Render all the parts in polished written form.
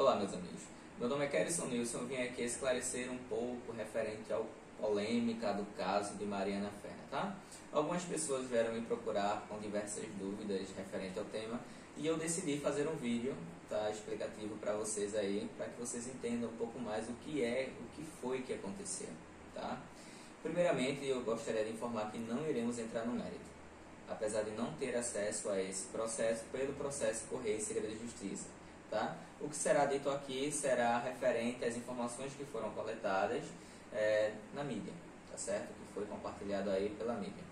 Olá, meus amigos. Meu nome é Kerison Nilson. Eu vim aqui esclarecer um pouco referente à polêmica do caso de Mariana Ferrer, tá? Algumas pessoas vieram me procurar com diversas dúvidas referente ao tema e eu decidi fazer um vídeo, tá, explicativo para vocês aí, para que vocês entendam um pouco mais o que foi que aconteceu, tá? Primeiramente, eu gostaria de informar que não iremos entrar no mérito, apesar de não ter acesso a esse processo pelo processo Correio e Segredo de Justiça, tá? O que será dito aqui será referente às informações que foram coletadas na mídia, tá certo? Que foi compartilhado aí pela mídia.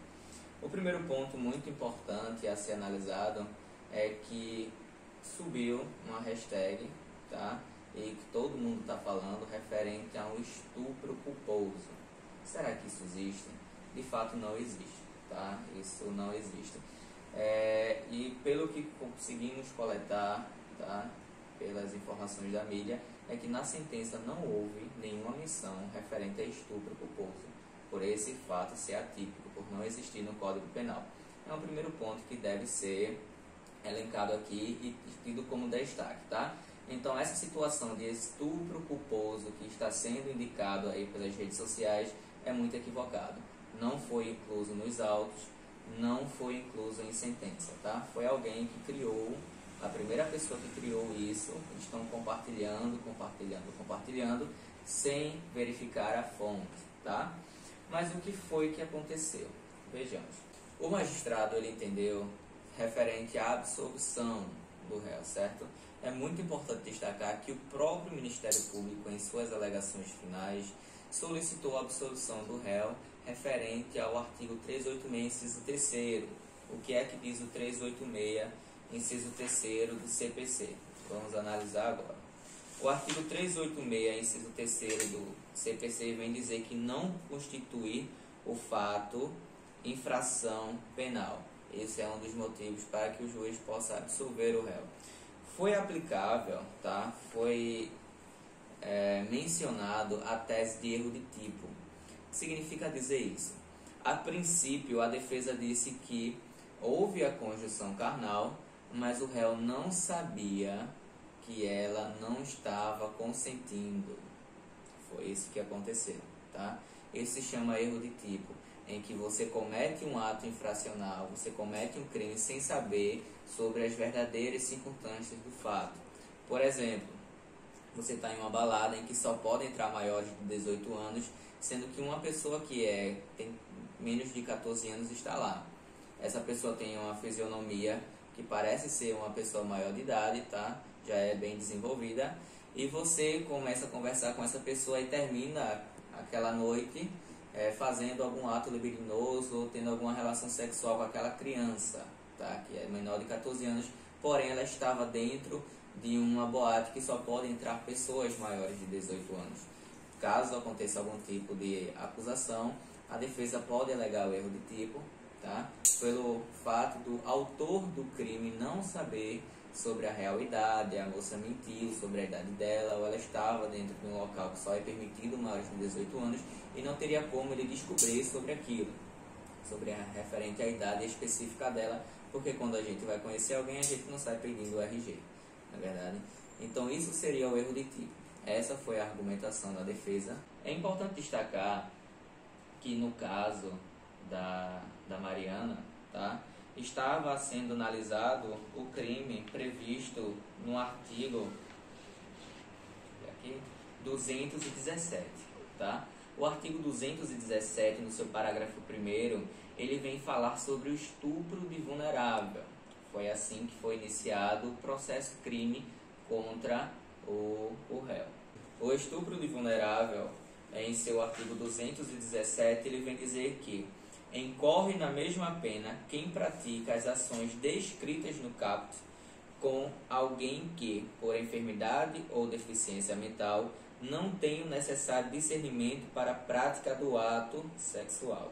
O primeiro ponto muito importante a ser analisado é que subiu uma hashtag, tá? E que todo mundo está falando referente a um estupro culposo. Será que isso existe? De fato não existe, tá? Isso não existe. E pelo que conseguimos coletar, tá, pelas informações da mídia, é que na sentença não houve nenhuma menção referente a estupro culposo, por esse fato ser atípico, por não existir no Código Penal. É um primeiro ponto que deve ser elencado aqui e tido como destaque, tá? Então, essa situação de estupro culposo que está sendo indicado aí pelas redes sociais é muito equivocado. Não foi incluso nos autos, não foi incluso em sentença, tá? Foi alguém que criou, a primeira pessoa que criou isso, estão compartilhando, sem verificar a fonte, tá? Mas o que foi que aconteceu? Vejamos. O magistrado, ele entendeu referente à absolução do réu, certo? É muito importante destacar que o próprio Ministério Público, em suas alegações finais, solicitou a absolução do réu referente ao artigo 386, inciso 3º. O que é que diz o 386, inciso 3º do CPC? Vamos analisar agora. O artigo 386, inciso 3º do CPC vem dizer que não constitui o fato infração penal. Esse é um dos motivos para que o juiz possa absolver o réu. Foi aplicável, tá? Foi mencionado a tese de erro de tipo. O que significa dizer isso? A princípio, a defesa disse que houve a conjunção carnal, mas o réu não sabia que ela não estava consentindo. Foi isso que aconteceu, tá? Esse se chama erro de tipo, em que você comete um ato infracional, você comete um crime sem saber sobre as verdadeiras circunstâncias do fato. Por exemplo, você está em uma balada em que só podem entrar maiores de 18 anos, sendo que uma pessoa que tem menos de 14 anos está lá. Essa pessoa tem uma fisionomia que parece ser uma pessoa maior de idade, tá? Já é bem desenvolvida, e você começa a conversar com essa pessoa e termina aquela noite fazendo algum ato libidinoso ou tendo alguma relação sexual com aquela criança, tá? Que é menor de 14 anos, porém ela estava dentro de uma boate que só pode entrar pessoas maiores de 18 anos. Caso aconteça algum tipo de acusação, a defesa pode alegar o erro de tipo, tá? Pelo fato do autor do crime não saber sobre a real idade, a moça mentiu sobre a idade dela, ou ela estava dentro de um local que só é permitido maiores de 18 anos e não teria como ele descobrir sobre aquilo, sobre a referente à idade específica dela, porque quando a gente vai conhecer alguém, a gente não sai pedindo o RG, na verdade. Então isso seria o erro de tipo. Essa foi a argumentação da defesa. É importante destacar que no caso da Mariana, tá, estava sendo analisado o crime previsto no artigo 217, tá? O artigo 217, no seu parágrafo 1º, ele vem falar sobre o estupro de vulnerável. Foi assim que foi iniciado o processo crime contra o réu. O estupro de vulnerável, em seu artigo 217, ele vem dizer que incorre na mesma pena quem pratica as ações descritas no caput com alguém que, por enfermidade ou deficiência mental, não tem o necessário discernimento para a prática do ato sexual,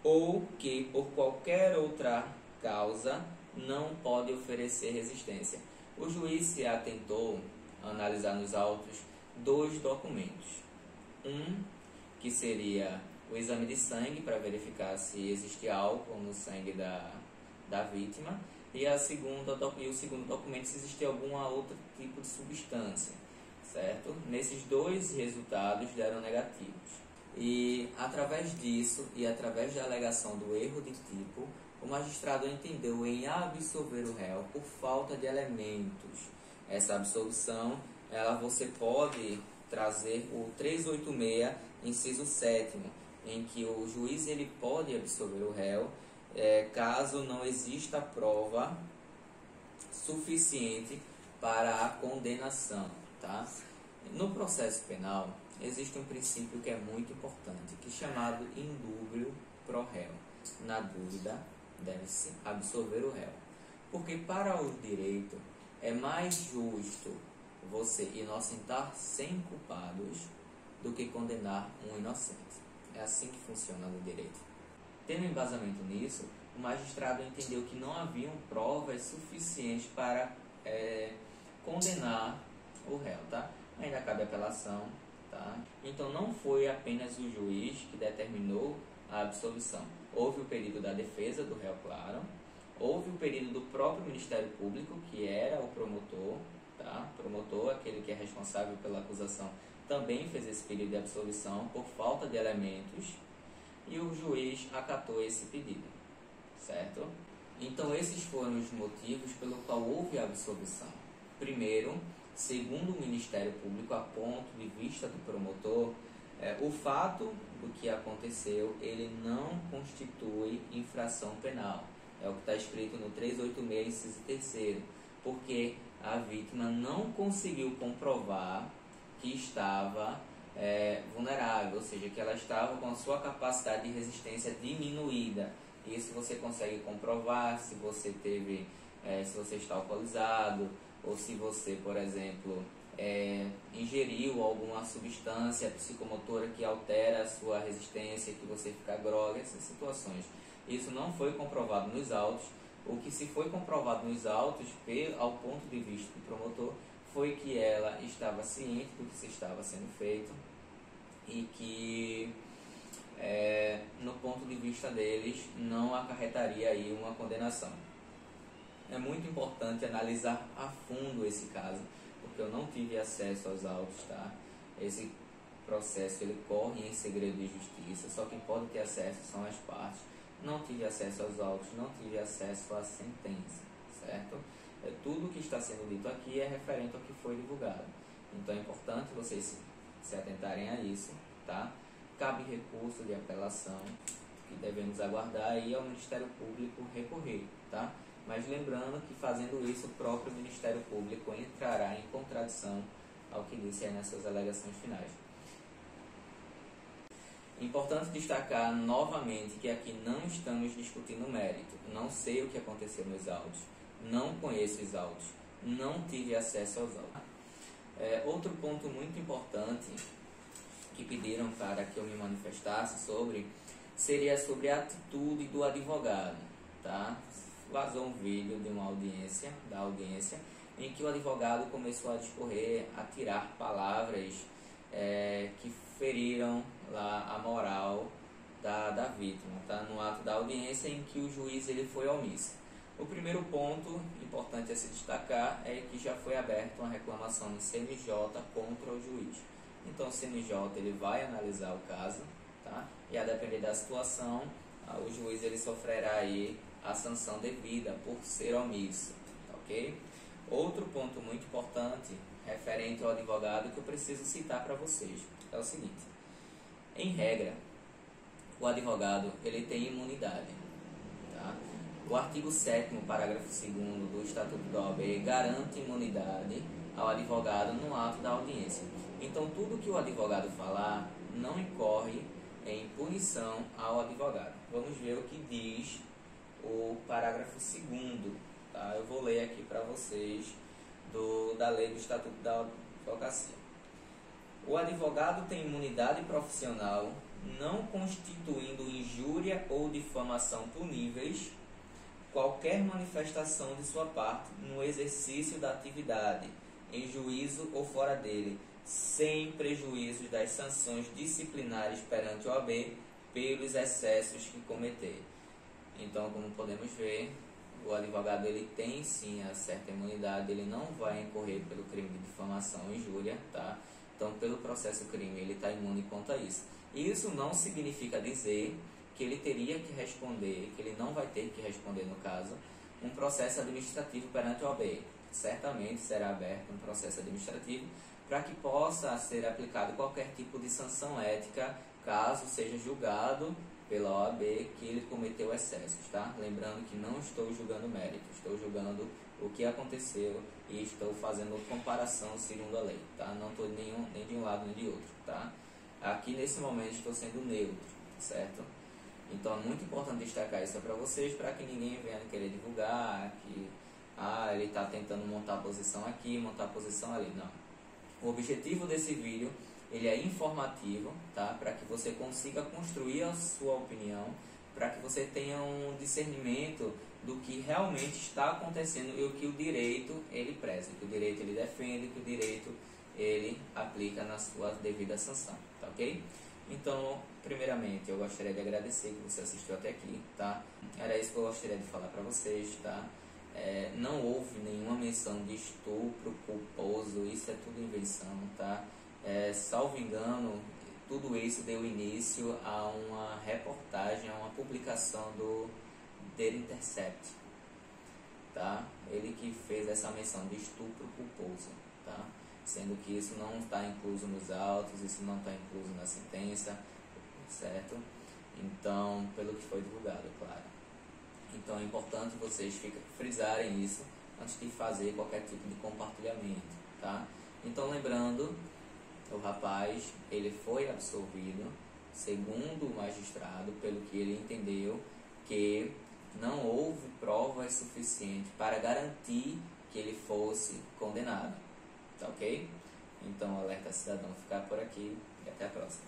ou que, por qualquer outra causa, não pode oferecer resistência. O juiz se atentou a analisar nos autos dois documentos. Um, que seria o exame de sangue para verificar se existe álcool no sangue da vítima, e o segundo documento se existia algum outro tipo de substância, certo? Nesses dois resultados deram negativos. E através disso e através da alegação do erro de tipo, o magistrado entendeu em absolver o réu por falta de elementos. Essa absolvição, você pode trazer o 386, inciso 7º, em que o juiz ele pode absolver o réu caso não exista prova suficiente para a condenação, tá? No processo penal, existe um princípio que é muito importante, que é chamado indúbio pro réu. Na dúvida, deve-se absolver o réu. Porque para o direito, é mais justo você inocentar 100 culpados do que condenar um inocente. É assim que funciona no direito. Tendo embasamento nisso, o magistrado entendeu que não haviam provas suficientes para condenar o réu, tá? Ainda cabe apelação, tá? Então não foi apenas o juiz que determinou a absolvição. Houve o pedido da defesa do réu, claro. Houve o pedido do próprio Ministério Público, que era o promotor, tá? Promotor, aquele que é responsável pela acusação, também fez esse pedido de absolvição por falta de elementos e o juiz acatou esse pedido, certo? Então esses foram os motivos pelo qual houve a absolvição. Primeiro, segundo o Ministério Público, a ponto de vista do promotor, o fato do que aconteceu, ele não constitui infração penal. É o que está escrito no 386, inciso 3º, porque a vítima não conseguiu comprovar que estava vulnerável, ou seja, que ela estava com a sua capacidade de resistência diminuída. Isso você consegue comprovar se você teve, se você está alcoolizado, ou se você, por exemplo, ingeriu alguma substância psicomotora que altera a sua resistência, que você fica grogue, essas situações. Isso não foi comprovado nos autos. O que se foi comprovado nos autos, ao ponto de vista do promotor, foi que ela estava ciente do que se estava sendo feito e que, no ponto de vista deles, não acarretaria aí uma condenação. É muito importante analisar a fundo esse caso, porque eu não tive acesso aos autos, tá? Esse processo ele corre em segredo de justiça, só quem pode ter acesso são as partes. Não tive acesso aos autos, não tive acesso à sentença, certo? Tudo que está sendo dito aqui é referente ao que foi divulgado. Então é importante vocês se atentarem a isso, tá? Cabe recurso de apelação, que devemos aguardar e ao Ministério Público recorrer, tá? Mas lembrando que fazendo isso, o próprio Ministério Público entrará em contradição ao que disse aí nas suas alegações finais. Importante destacar novamente que aqui não estamos discutindo mérito. Não sei o que aconteceu nos autos, não conheço os autos, não tive acesso aos autos. Outro ponto muito importante que pediram para que eu me manifestasse sobre seria sobre a atitude do advogado, tá? Vazou um vídeo de uma audiência, em que o advogado começou a discorrer, a tirar palavras que feriram lá a moral da vítima, tá? No ato da audiência em que o juiz ele foi omisso. O primeiro ponto importante a se destacar é que já foi aberta uma reclamação no CNJ contra o juiz. Então o CNJ ele vai analisar o caso, tá? E a depender da situação, o juiz ele sofrerá aí a sanção devida por ser omisso, tá, ok? Outro ponto muito importante referente ao advogado que eu preciso citar para vocês é o seguinte: em regra, o advogado ele tem imunidade, tá? O artigo 7º, parágrafo 2º do Estatuto da OAB garante imunidade ao advogado no ato da audiência. Então, tudo que o advogado falar não incorre em punição ao advogado. Vamos ver o que diz o parágrafo 2º, tá? Eu vou ler aqui para vocês da lei do Estatuto da Advocacia. O advogado tem imunidade profissional, não constituindo injúria ou difamação puníveis qualquer manifestação de sua parte no exercício da atividade, em juízo ou fora dele, sem prejuízo das sanções disciplinares perante o OAB pelos excessos que cometer. Então, como podemos ver, o advogado ele tem sim a certa imunidade, ele não vai incorrer pelo crime de difamação e injúria, tá? Então, pelo processo crime, ele está imune quanto a isso. Isso não significa dizer que ele teria que responder, que ele não vai ter que responder, no caso, um processo administrativo perante a OAB. Certamente será aberto um processo administrativo para que possa ser aplicado qualquer tipo de sanção ética, caso seja julgado pela OAB que ele cometeu excessos, tá? Lembrando que não estou julgando mérito, estou julgando o que aconteceu e estou fazendo comparação segundo a lei, tá? Não estou nem de um lado nem de outro, tá? Aqui nesse momento estou sendo neutro, certo? Então é muito importante destacar isso para vocês, para que ninguém venha querer divulgar que ele está tentando montar a posição aqui, montar a posição ali. Não. O objetivo desse vídeo ele é informativo, tá? Para que você consiga construir a sua opinião, para que você tenha um discernimento do que realmente está acontecendo e o que o direito ele preza, que o direito ele defende, que o direito ele aplica na sua devida sanção, tá ok? Então, primeiramente, eu gostaria de agradecer que você assistiu até aqui, tá? Era isso que eu gostaria de falar para vocês, tá? Não houve nenhuma menção de estupro culposo, isso é tudo invenção, tá? Salvo engano, tudo isso deu início a uma reportagem, a uma publicação do The Intercept, tá? Ele que fez essa menção de estupro culposo, tá? Sendo que isso não está incluso nos autos, isso não está incluso na sentença, certo? Então, pelo que foi divulgado, claro. Então é importante vocês frisarem isso antes de fazer qualquer tipo de compartilhamento, tá? Então, lembrando, o rapaz, ele foi absolvido, segundo o magistrado, pelo que ele entendeu, que não houve provas suficientes para garantir que ele fosse condenado, tá ok? Então, o Alerta Cidadão ficar por aqui e até a próxima.